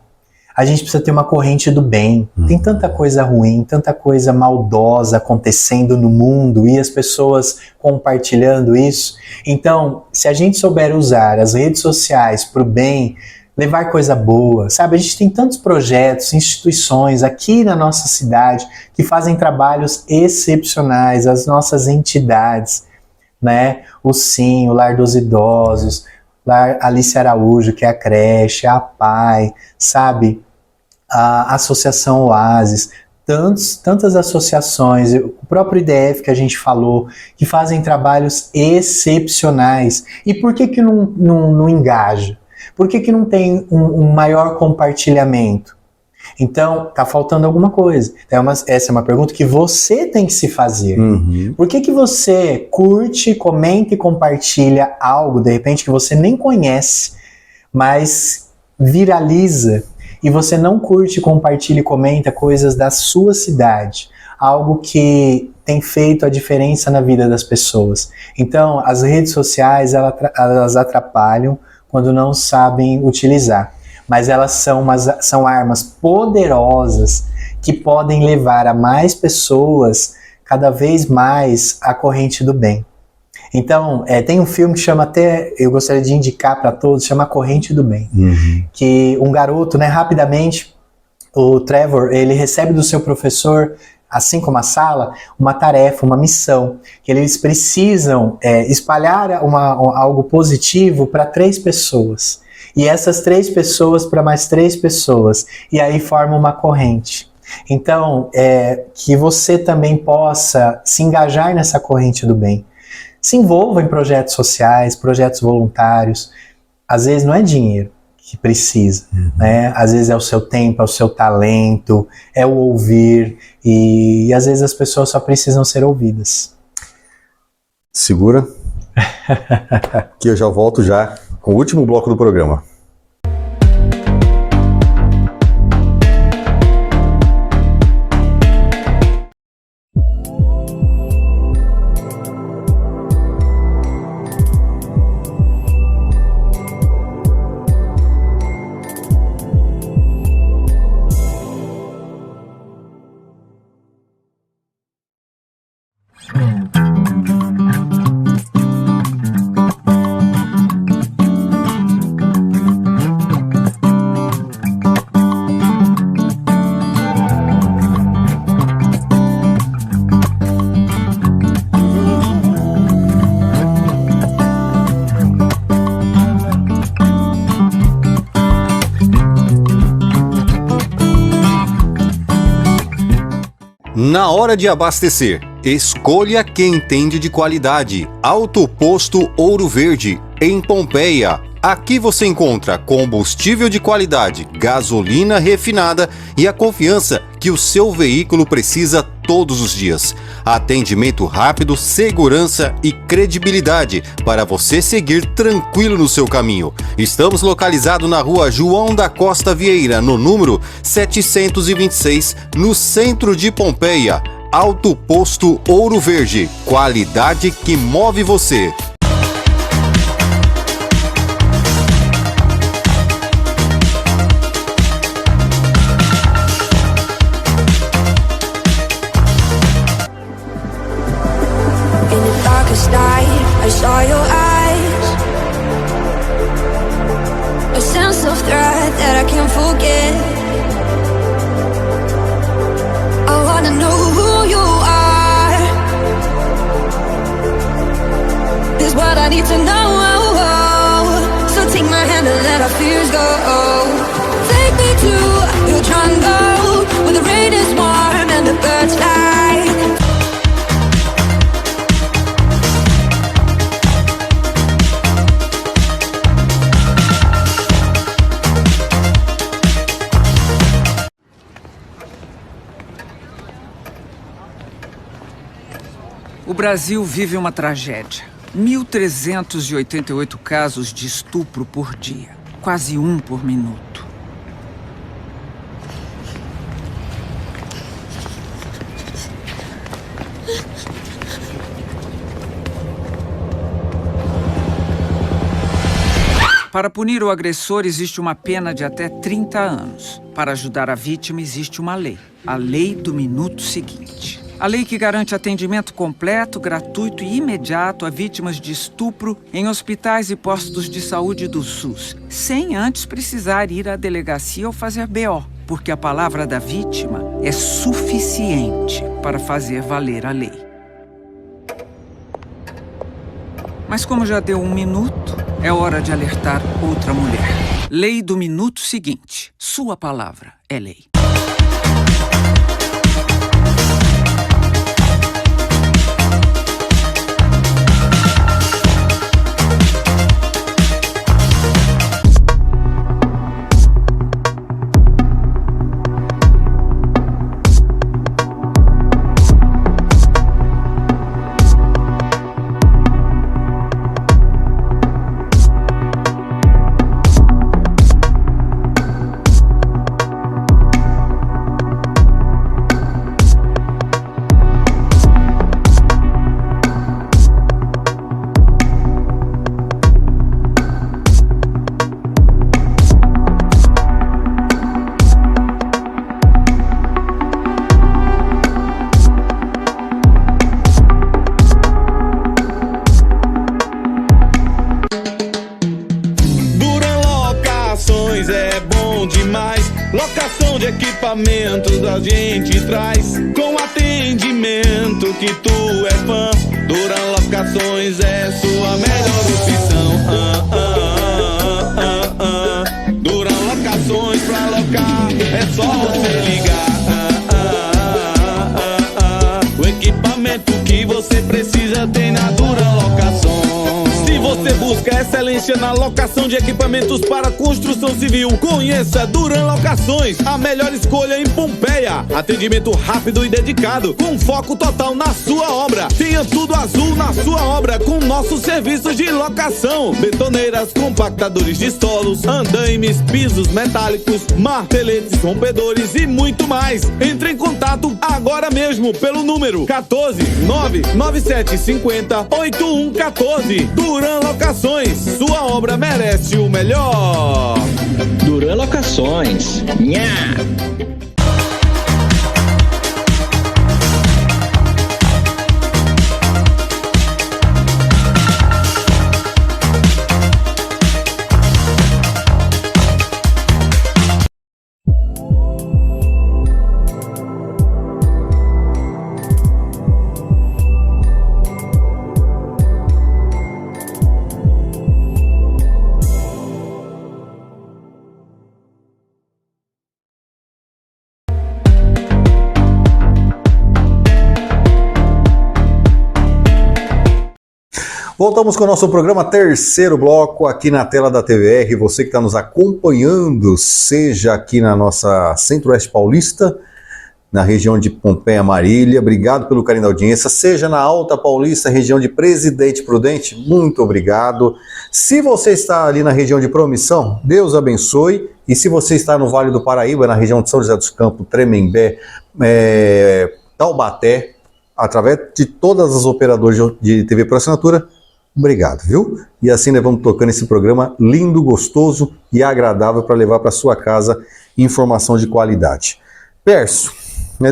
A gente precisa ter uma corrente do bem. Tem tanta coisa ruim, tanta coisa maldosa acontecendo no mundo e as pessoas compartilhando isso. Então, se a gente souber usar as redes sociais para o bem, levar coisa boa, sabe? A gente tem tantos projetos, instituições aqui na nossa cidade que fazem trabalhos excepcionais, as nossas entidades, né? O SIM, o Lar dos Idosos, Lar Alice Araújo, que é a creche, a PAI, sabe? A Associação Oasis, tantas associações, o próprio IDF que a gente falou, que fazem trabalhos excepcionais. E por que não engaja? Por que não tem um maior compartilhamento? Então, tá faltando alguma coisa. Essa é uma pergunta que você tem que se fazer. Por que você curte, comenta e compartilha algo, de repente, que você nem conhece, mas viraliza, e você não curte, compartilha e comenta coisas da sua cidade, algo que tem feito a diferença na vida das pessoas? Então, as redes sociais, elas atrapalham quando não sabem utilizar, mas elas são armas poderosas que podem levar a mais pessoas cada vez mais à corrente do bem. Então, tem um filme que chama, até eu gostaria de indicar para todos, chama Corrente do Bem, que um garoto, né, rapidamente, o Trevor, ele recebe do seu professor, assim como a sala, uma tarefa, uma missão, que eles precisam espalhar algo positivo para 3 pessoas. E essas 3 pessoas para mais 3 pessoas. E aí forma uma corrente. Então, que você também possa se engajar nessa corrente do bem. Se envolva em projetos sociais, projetos voluntários. Às vezes não é dinheiro que precisa, né? Às vezes é o seu tempo, é o seu talento, é o ouvir, e às vezes as pessoas só precisam ser ouvidas. Segura, que eu já volto já com o último bloco do programa. Na hora de abastecer, escolha quem entende de qualidade. Alto Posto Ouro Verde, em Pompeia. Aqui você encontra combustível de qualidade, gasolina refinada e a confiança que o seu veículo precisa todos os dias. Atendimento rápido, segurança e credibilidade para você seguir tranquilo no seu caminho. Estamos localizados na rua João da Costa Vieira, no número 726, no centro de Pompeia. Alto Posto Ouro Verde, qualidade que move você. In the darkest night, I saw your eyes. A sense of threat that I can't forget. I wanna know who you are. This is what I need to know. So take my hand and let our fears go. Take me to your jungle, where the rain is warm and the birds fly. O Brasil vive uma tragédia. 1.388 casos de estupro por dia. Quase um por minuto. Para punir o agressor, existe uma pena de até 30 anos. Para ajudar a vítima, existe uma lei. A lei do minuto seguinte. A lei que garante atendimento completo, gratuito e imediato a vítimas de estupro em hospitais e postos de saúde do SUS, sem antes precisar ir à delegacia ou fazer BO, porque a palavra da vítima é suficiente para fazer valer a lei. Mas como já deu 1 minuto, é hora de alertar outra mulher. Lei do minuto seguinte. Sua palavra é lei. É bom demais. Locação de equipamentos a gente traz, com atendimento que tu é fã. Duran Locações é sua melhor opção. Duran Locações pra locar, é só você ligar. O equipamento que você precisa tem na Duran Locações. Se você busca excelência na locação de equipamentos para construção civil, conheça Duran Locações, a melhor escolha em Pompeia. Atendimento rápido e dedicado, com foco total na sua obra. Tenha tudo azul na sua obra com nossos serviços de locação: betoneiras, compactadores de solos, andaimes, pisos metálicos, marteletes, rompedores e muito mais. Entre em contato agora mesmo pelo número 14 997 50 8114. Duran Locações, sua obra merece o melhor. Duran Locações. Nha! Voltamos com o nosso programa terceiro bloco aqui na tela da TVR. Você que está nos acompanhando, seja aqui na nossa Centro-Oeste Paulista, na região de Pompeia, Marília, obrigado pelo carinho da audiência, seja na Alta Paulista, região de Presidente Prudente, muito obrigado. Se você está ali na região de Promissão, Deus abençoe. E se você está no Vale do Paraíba, na região de São José dos Campos, Tremembé, Taubaté, através de todas as operadoras de TV por assinatura, obrigado, viu? E assim nós vamos tocando esse programa lindo, gostoso e agradável para levar para sua casa informação de qualidade. Pércio,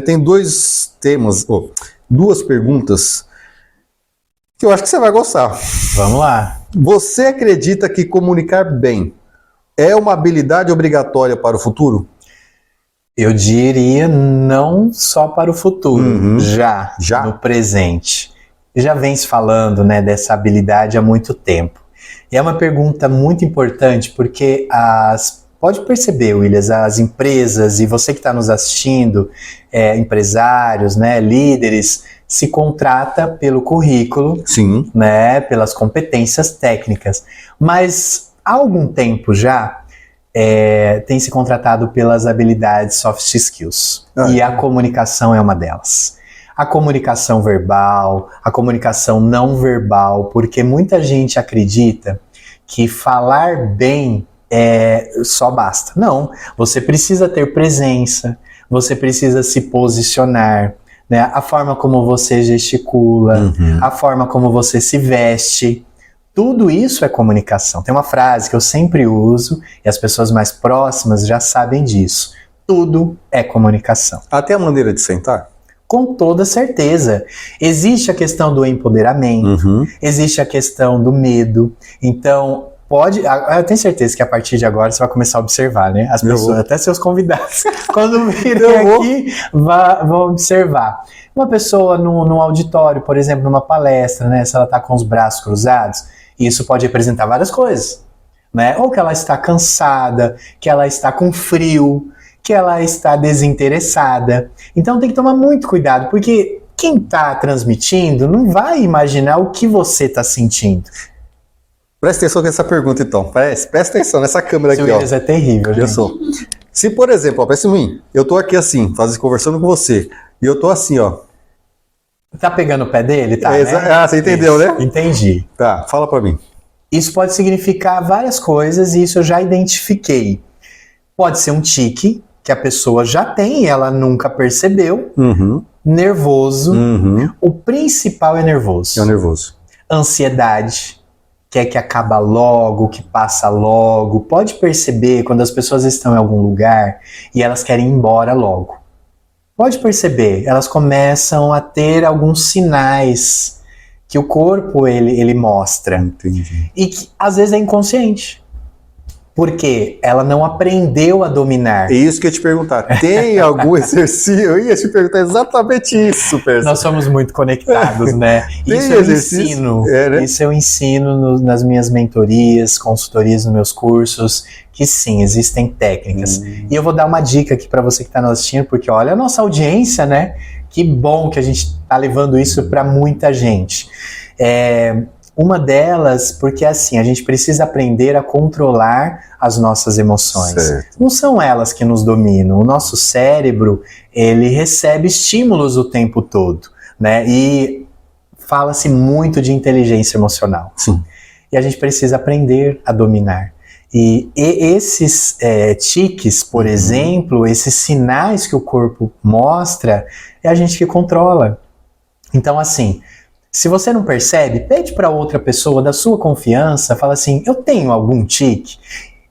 tem dois temas, duas perguntas que eu acho que você vai gostar. Vamos lá. Você acredita que comunicar bem é uma habilidade obrigatória para o futuro? Eu diria não só para o futuro, já no presente. Já vem se falando, né, dessa habilidade há muito tempo. E é uma pergunta muito importante porque pode perceber, Williams, as empresas e você que está nos assistindo, empresários, né, líderes, se contrata pelo currículo, sim, né, pelas competências técnicas. Mas há algum tempo já tem se contratado pelas habilidades soft skills. E a comunicação é uma delas. A comunicação verbal, a comunicação não verbal, porque muita gente acredita que falar bem só basta. Não, você precisa ter presença, você precisa se posicionar, né? A forma como você gesticula, a forma como você se veste, tudo isso é comunicação. Tem uma frase que eu sempre uso e as pessoas mais próximas já sabem disso. Tudo é comunicação. Até a maneira de sentar? Com toda certeza. Existe a questão do empoderamento, existe a questão do medo. Então, eu tenho certeza que a partir de agora você vai começar a observar, né? As pessoas, até seus convidados, quando virem aqui, vão observar. Uma pessoa num auditório, por exemplo, numa palestra, né? Se ela está com os braços cruzados, isso pode representar várias coisas, né? Ou que ela está cansada, que ela está com frio, que ela está desinteressada. Então tem que tomar muito cuidado, porque quem está transmitindo não vai imaginar o que você está sentindo. Presta atenção nessa pergunta, então. Presta atenção nessa câmera aqui, ó. Isso é terrível, gente. Eu sou. Se, por exemplo, parece ruim, eu tô aqui assim, conversando com você, e eu tô assim, ó. Tá pegando o pé dele? Tá, né? Você entendeu, isso, né? Entendi. Tá, fala pra mim. Isso pode significar várias coisas e isso eu já identifiquei. Pode ser um tique que a pessoa já tem e ela nunca percebeu. Nervoso. O principal é nervoso. É o nervoso. Ansiedade. Quer que acaba logo, que passa logo. Pode perceber quando as pessoas estão em algum lugar e elas querem ir embora logo. Pode perceber, elas começam a ter alguns sinais que o corpo ele mostra. Entendi. E que às vezes é inconsciente. Porque ela não aprendeu a dominar. É isso que eu ia te perguntar. Tem algum exercício? Eu ia te perguntar exatamente isso, Pércio. Nós somos muito conectados, né? Tem Isso eu exercício? ensino. Né? Isso eu ensino nas minhas mentorias, consultorias, nos meus cursos, que sim, existem técnicas. E eu vou dar uma dica aqui para você que está nos assistindo, porque olha a nossa audiência, né? Que bom que a gente está levando isso para muita gente. Uma delas, porque assim, a gente precisa aprender a controlar as nossas emoções. Certo. Não são elas que nos dominam. O nosso cérebro, ele recebe estímulos o tempo todo, né? E fala-se muito de inteligência emocional. Sim. E a gente precisa aprender a dominar. E esses tiques, por exemplo, esses sinais que o corpo mostra, é a gente que controla. Então, assim, se você não percebe, pede para outra pessoa da sua confiança, fala assim, eu tenho algum tique?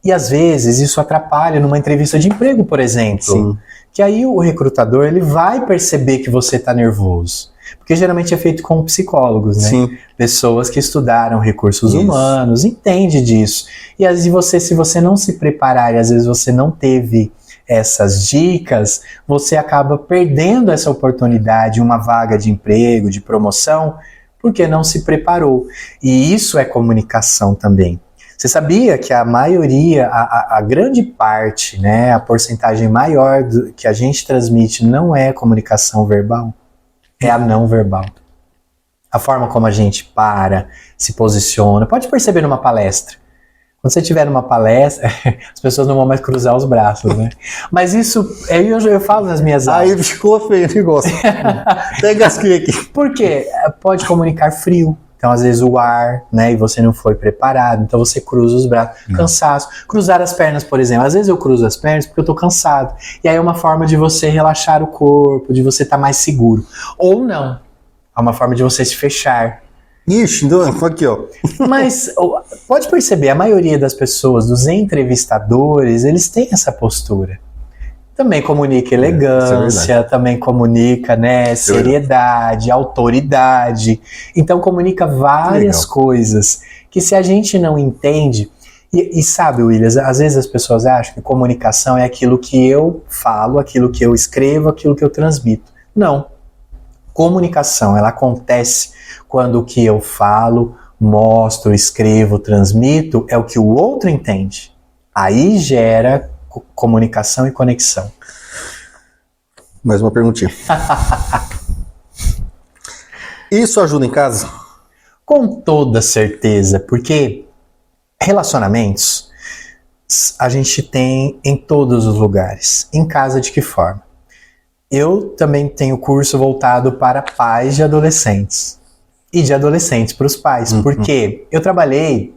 E às vezes isso atrapalha numa entrevista de emprego, por exemplo. Sim. Que aí o recrutador ele vai perceber que você está nervoso. Porque geralmente é feito com psicólogos, né? Sim. Pessoas que estudaram recursos Isso. humanos, entende disso. E às vezes se você não se preparar e às vezes você não teve essas dicas, você acaba perdendo essa oportunidade, uma vaga de emprego, de promoção, porque não se preparou. E isso é comunicação também. Você sabia que a maioria, a grande parte, né, a porcentagem maior que a gente transmite não é comunicação verbal? É a não verbal. a forma como a gente se posiciona. Pode perceber numa palestra. Quando você estiver numa palestra, as pessoas não vão mais cruzar os braços, né? Mas isso, eu falo nas minhas aulas. Aí ficou feio o negócio. Até gasguei aqui. Por quê? Pode comunicar frio. Então, às vezes, o ar, né? E você não foi preparado. Então, você cruza os braços. Cansaço. Cruzar as pernas, por exemplo. Às vezes, eu cruzo as pernas porque eu tô cansado. E aí é uma forma de você relaxar o corpo, de você estar mais seguro. Ou não. É uma forma de você se fechar. Ixi, então, aqui, ó. Mas pode perceber, a maioria das pessoas, dos entrevistadores, eles têm essa postura. Também comunica elegância, também comunica, né, seriedade, autoridade. Então comunica várias coisas que se a gente não entende... E sabe, Williams, às vezes as pessoas acham que comunicação é aquilo que eu falo, aquilo que eu escrevo, aquilo que eu transmito. Não. Comunicação, ela acontece quando o que eu falo, mostro, escrevo, transmito, é o que o outro entende. Aí gera comunicação e conexão. Mais uma perguntinha. Isso ajuda em casa? Com toda certeza, porque relacionamentos a gente tem em todos os lugares. Em casa, de que forma? Eu também tenho curso voltado para pais de adolescentes e de adolescentes para os pais, porque eu trabalhei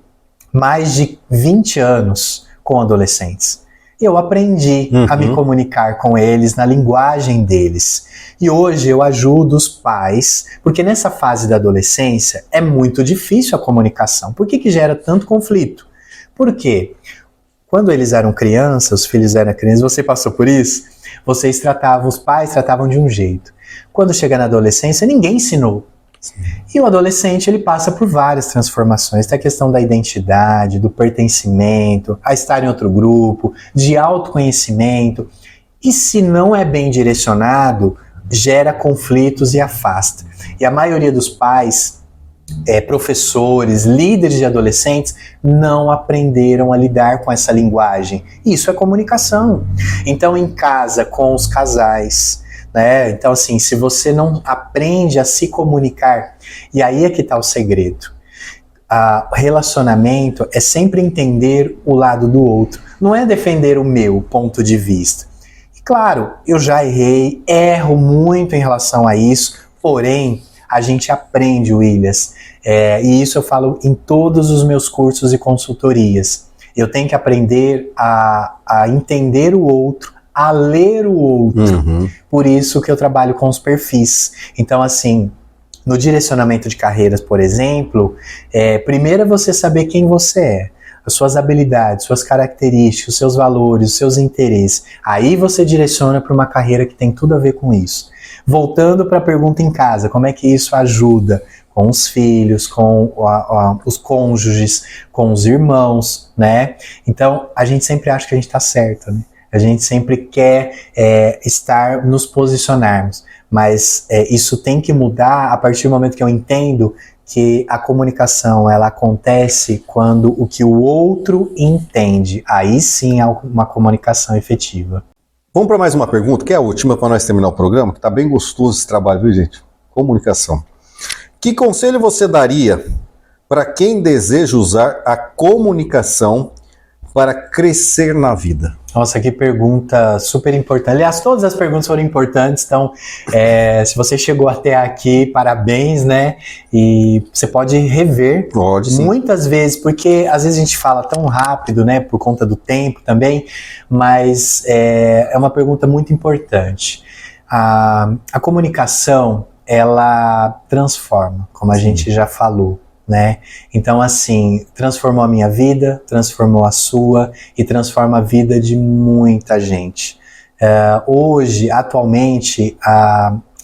mais de 20 anos com adolescentes. Eu aprendi a me comunicar com eles na linguagem deles. E hoje eu ajudo os pais, porque nessa fase da adolescência é muito difícil a comunicação. Por que gera tanto conflito? Por quê? Quando eles eram crianças, os filhos eram crianças, você passou por isso? Os pais tratavam de um jeito. Quando chega na adolescência, ninguém ensinou. E o adolescente, ele passa por várias transformações. Tem a questão da identidade, do pertencimento, a estar em outro grupo, de autoconhecimento. E se não é bem direcionado, gera conflitos e afasta. E a maioria dos pais, professores, líderes de adolescentes, não aprenderam a lidar com essa linguagem. Isso é comunicação. Então, em casa, com os casais, né? Então, assim, se você não aprende a se comunicar, e aí é que está o segredo. Relacionamento é sempre entender o lado do outro. Não é defender o meu ponto de vista. E claro, eu já erro muito em relação a isso, porém, a gente aprende, Williams, e isso eu falo em todos os meus cursos e consultorias. Eu tenho que aprender a entender o outro, a ler o outro. Por isso que eu trabalho com os perfis. Então, assim, no direcionamento de carreiras, por exemplo, primeiro é você saber quem você é, as suas habilidades, suas características, os seus valores, os seus interesses. Aí você direciona para uma carreira que tem tudo a ver com isso. Voltando para a pergunta em casa, como é que isso ajuda? Com os filhos, com os cônjuges, com os irmãos, né? Então, a gente sempre acha que a gente está certo, né? A gente sempre quer nos posicionarmos, mas isso tem que mudar a partir do momento que eu entendo que a comunicação ela acontece quando o que o outro entende. Aí sim é uma comunicação efetiva. Vamos para mais uma pergunta, que é a última para nós terminar o programa, que está bem gostoso esse trabalho, viu, gente? Comunicação. Que conselho você daria para quem deseja usar a comunicação para crescer na vida? Nossa, que pergunta super importante. Aliás, todas as perguntas foram importantes, então se você chegou até aqui, parabéns, né? E você pode rever muitas vezes, porque às vezes a gente fala tão rápido, né? Por conta do tempo também, mas é uma pergunta muito importante. A comunicação, ela transforma, como a gente já falou. Né? Então, assim, transformou a minha vida, transformou a sua e transforma a vida de muita gente. Hoje, atualmente,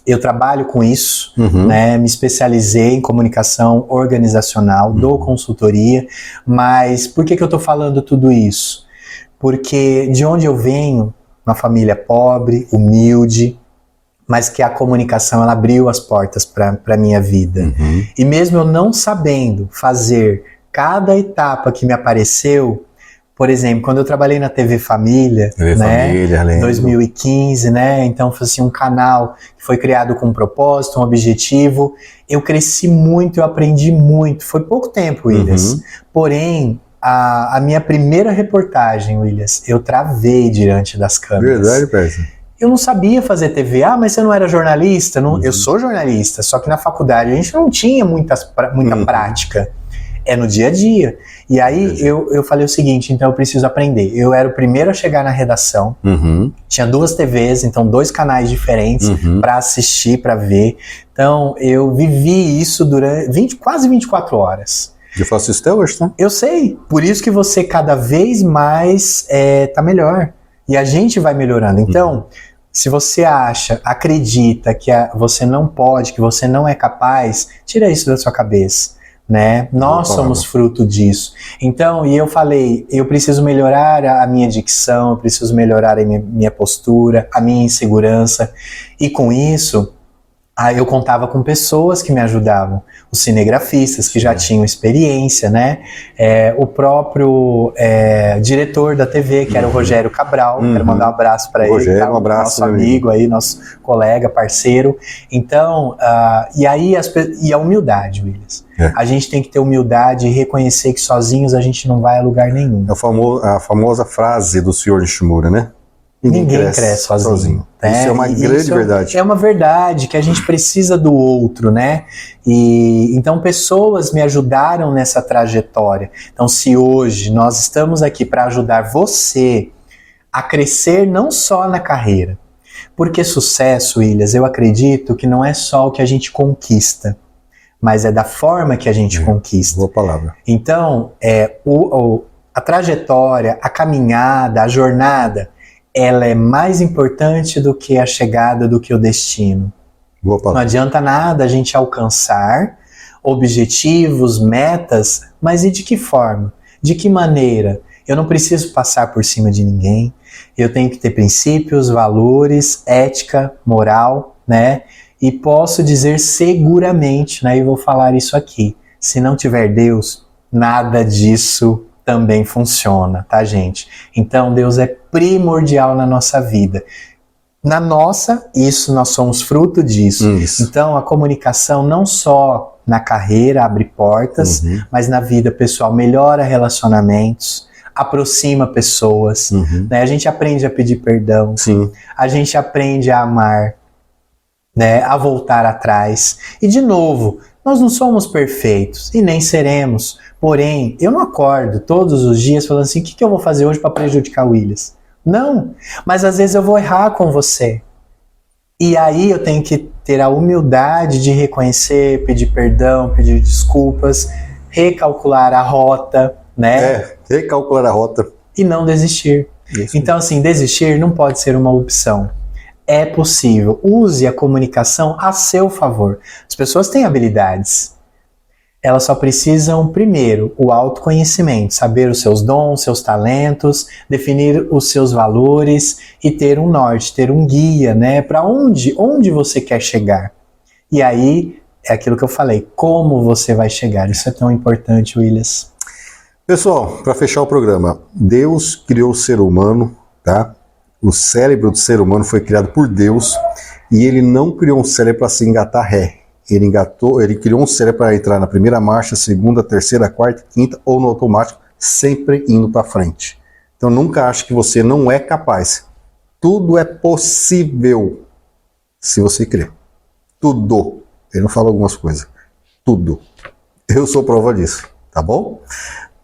eu trabalho com isso, né? Me especializei em comunicação organizacional, dou consultoria, mas por que eu estou falando tudo isso? Porque de onde eu venho, uma família pobre, humilde, mas que a comunicação ela abriu as portas para a minha vida. E mesmo eu não sabendo fazer cada etapa que me apareceu, Por exemplo, quando eu trabalhei na TV Família, TV né, Família, lembro. 2015, né, então foi assim, um canal que foi criado com um propósito, um objetivo. Eu cresci muito, eu aprendi muito. Foi pouco tempo, Williams. Porém, a minha primeira reportagem, Williams, eu travei diante das câmeras. Verdade, Percy. Eu não sabia fazer TV. Ah, mas você não era jornalista? Não, eu sou jornalista, só que na faculdade a gente não tinha muita prática. É no dia a dia. E aí eu falei o seguinte, então eu preciso aprender. Eu era o primeiro a chegar na redação. Tinha 2 TVs, então 2 canais diferentes para assistir, para ver. Então eu vivi isso durante quase 24 horas. Eu faço isso até hoje, tá? Eu sei. Por isso que você cada vez mais tá melhor. E a gente vai melhorando. Então, se você acredita que você não pode, que você não é capaz, tira isso da sua cabeça, né? Nós somos fruto disso. Então, e eu falei, eu preciso melhorar a minha dicção, eu preciso melhorar a minha postura, a minha insegurança. E com isso, eu contava com pessoas que me ajudavam, os cinegrafistas que já tinham experiência, né? O próprio diretor da TV, que era o Rogério Cabral, quero mandar um abraço para ele, Rogério, tá? um abraço, nosso amigo aí, nosso colega, parceiro. Então, e aí a humildade, Willis. A gente tem que ter humildade e reconhecer que sozinhos a gente não vai a lugar nenhum. A famosa frase do senhor Nishimura, né? Ninguém cresce sozinho. Né? Isso é uma grande verdade. É uma verdade, que a gente precisa do outro, né? E então pessoas me ajudaram nessa trajetória. Então se hoje nós estamos aqui para ajudar você a crescer não só na carreira, porque sucesso, Williams, eu acredito que não é só o que a gente conquista, mas é da forma que a gente conquista. Boa palavra. Então, a trajetória, a caminhada, a jornada, ela é mais importante do que a chegada, do que o destino. Boa palavra. Não adianta nada a gente alcançar objetivos, metas, mas e de que forma? De que maneira? Eu não preciso passar por cima de ninguém, eu tenho que ter princípios, valores, ética, moral, né? E posso dizer seguramente, né? E vou falar isso aqui, se não tiver Deus, nada disso também funciona, tá, gente? Então Deus é primordial na nossa vida. Na nossa, nós somos fruto disso. Então a comunicação não só na carreira abre portas, mas na vida pessoal melhora relacionamentos, aproxima pessoas, né? A gente aprende a pedir perdão, a gente aprende a amar, né? A voltar atrás. E de novo, nós não somos perfeitos e nem seremos. Porém, eu não acordo todos os dias falando assim, o que eu vou fazer hoje para prejudicar o Willis? Não, mas às vezes eu vou errar com você. E aí eu tenho que ter a humildade de reconhecer, pedir perdão, pedir desculpas, recalcular a rota, né? Recalcular a rota. E não desistir. Isso. Então, assim, desistir não pode ser uma opção. É possível. Use a comunicação a seu favor. As pessoas têm habilidades. Elas só precisam, primeiro, o autoconhecimento, saber os seus dons, seus talentos, definir os seus valores e ter um norte, ter um guia, né? Para onde você quer chegar. E aí, é aquilo que eu falei, como você vai chegar. Isso é tão importante, Williams. Pessoal, para fechar o programa, Deus criou o ser humano, tá? O cérebro do ser humano foi criado por Deus e ele não criou um cérebro para se engatar ré. Ele criou um cérebro para entrar na primeira marcha, segunda, terceira, quarta, quinta ou no automático, sempre indo para frente. Então nunca ache que você não é capaz. Tudo é possível se você crer. Tudo. Ele não fala algumas coisas. Tudo. Eu sou prova disso, tá bom?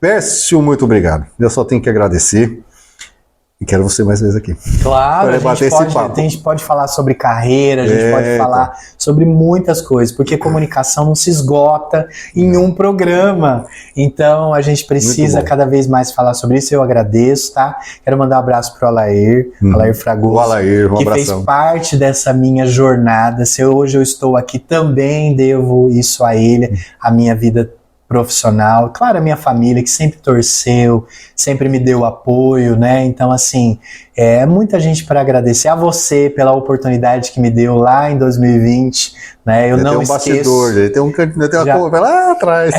Pércio, muito obrigado. Eu só tenho que agradecer. E quero você mais vezes aqui. Claro, a gente pode falar sobre carreira, a gente pode falar sobre muitas coisas, porque comunicação não se esgota em um programa. Então a gente precisa cada vez mais falar sobre isso. Eu agradeço, tá? Quero mandar um abraço pro Alair Fragoso, que fez parte dessa minha jornada. Se hoje eu estou aqui, também devo isso a ele. A minha vida profissional. Claro, a minha família que sempre torceu, sempre me deu apoio, né? Então, assim, muita gente para agradecer a você pela oportunidade que me deu lá em 2020, né? Eu não tem um esqueço. bastidor, tem uma coisa lá atrás.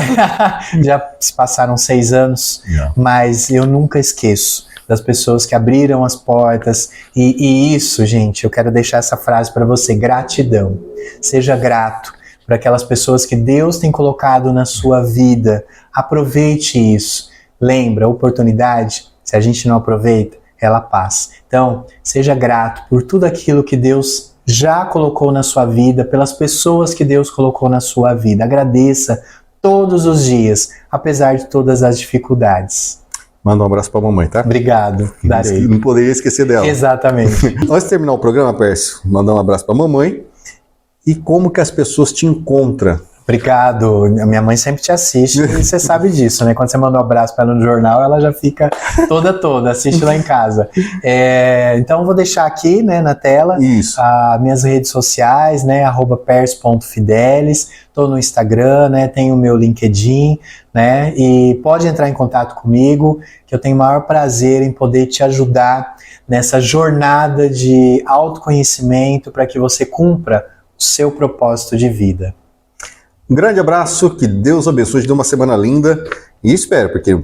Já se passaram 6 anos, mas eu nunca esqueço das pessoas que abriram as portas, e isso, gente, eu quero deixar essa frase para você: gratidão. Seja grato por aquelas pessoas que Deus tem colocado na sua vida. Aproveite isso. Lembra, a oportunidade, se a gente não aproveita, ela passa. Então, seja grato por tudo aquilo que Deus já colocou na sua vida, pelas pessoas que Deus colocou na sua vida. Agradeça todos os dias, apesar de todas as dificuldades. Manda um abraço pra mamãe, tá? Obrigado, darei. Não poderia esquecer dela. Exatamente. Antes de terminar o programa, Pércio, mandar um abraço pra mamãe. E como que as pessoas te encontram? Obrigado. A minha mãe sempre te assiste e você sabe disso, né? Quando você manda um abraço para ela no jornal, ela já fica toda, assiste lá em casa. Então, eu vou deixar aqui, né, na tela as minhas redes sociais, né, @pers.fidelis. Estou no Instagram, né, tenho o meu LinkedIn, né, e pode entrar em contato comigo, que eu tenho o maior prazer em poder te ajudar nessa jornada de autoconhecimento para que você cumpra o seu propósito de vida. Um grande abraço, que Deus abençoe, te dê uma semana linda e espero, porque no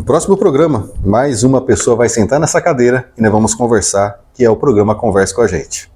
próximo programa, mais uma pessoa vai sentar nessa cadeira e nós vamos conversar, que é o programa Converse com a Gente.